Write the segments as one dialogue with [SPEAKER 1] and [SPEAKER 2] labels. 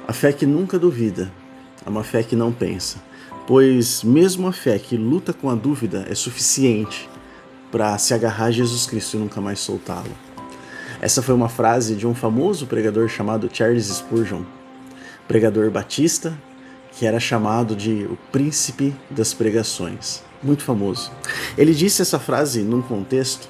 [SPEAKER 1] A fé que nunca duvida é uma fé que não pensa, pois mesmo a fé que luta com a dúvida é suficiente para se agarrar a Jesus Cristo e nunca mais soltá-lo. Essa foi uma frase de um famoso pregador chamado Charles Spurgeon, pregador batista, que era chamado de o príncipe das pregações. Muito famoso. Ele disse essa frase num contexto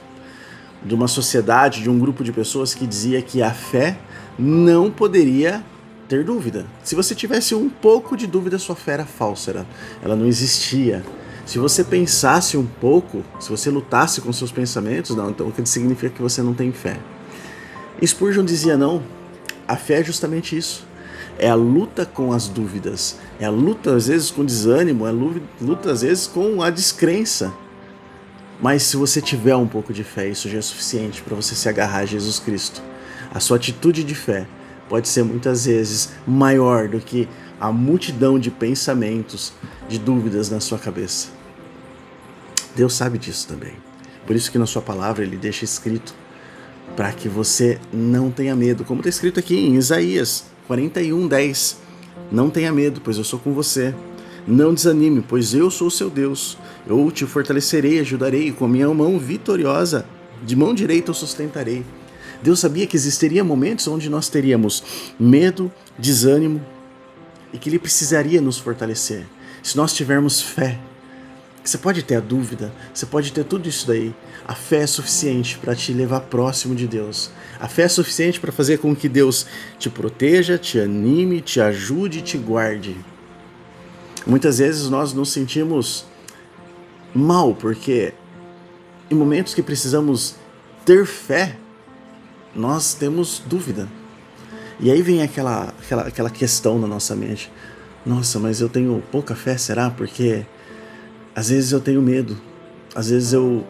[SPEAKER 1] de uma sociedade, de um grupo de pessoas que dizia que a fé não poderia ter dúvida. Se você tivesse um pouco de dúvida, sua fé era falsa, ela não existia. Se você pensasse um pouco, se você lutasse com seus pensamentos, não, então significa que você não tem fé. Spurgeon dizia não, a fé é justamente isso. É a luta com as dúvidas, é a luta às vezes com desânimo, é a luta às vezes com a descrença. Mas se você tiver um pouco de fé, isso já é suficiente para você se agarrar a Jesus Cristo. A sua atitude de fé pode ser muitas vezes maior do que a multidão de pensamentos, de dúvidas na sua cabeça. Deus sabe disso também. Por isso que na sua palavra ele deixa escrito para que você não tenha medo, como está escrito aqui em Isaías 41:10. Não tenha medo, pois eu sou com você. Não desanime, pois eu sou o seu Deus. Eu te fortalecerei, ajudarei, com a minha mão vitoriosa, de mão direita eu sustentarei. Deus sabia que existiria momentos onde nós teríamos medo, desânimo, e que Ele precisaria nos fortalecer. Se nós tivermos fé, você pode ter a dúvida, você pode ter tudo isso daí. A fé é suficiente para te levar próximo de Deus. A fé é suficiente para fazer com que Deus te proteja, te anime, te ajude e te guarde. Muitas vezes nós nos sentimos mal, porque em momentos que precisamos ter fé, nós temos dúvida. E aí vem aquela questão na nossa mente. Nossa, mas eu tenho pouca fé, será? Porque às vezes eu tenho medo. Às vezes eu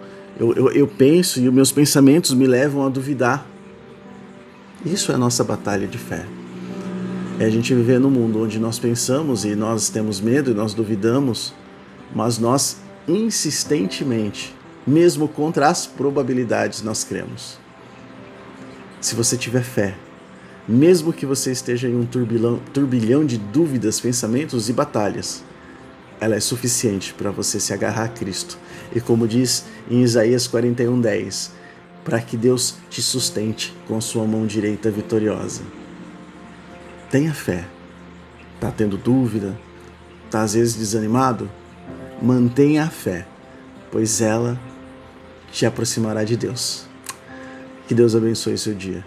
[SPEAKER 1] penso e os meus pensamentos me levam a duvidar. Isso é a nossa batalha de fé. É a gente viver num mundo onde nós pensamos e nós temos medo e nós duvidamos, mas nós insistentemente, mesmo contra as probabilidades, nós cremos. Se você tiver fé, mesmo que você esteja em um turbilhão de dúvidas, pensamentos e batalhas, ela é suficiente para você se agarrar a Cristo. E como diz em Isaías 41:10, para que Deus te sustente com sua mão direita vitoriosa. Tenha fé. Está tendo dúvida? Está às vezes desanimado? Mantenha a fé, pois ela te aproximará de Deus. Que Deus abençoe seu dia.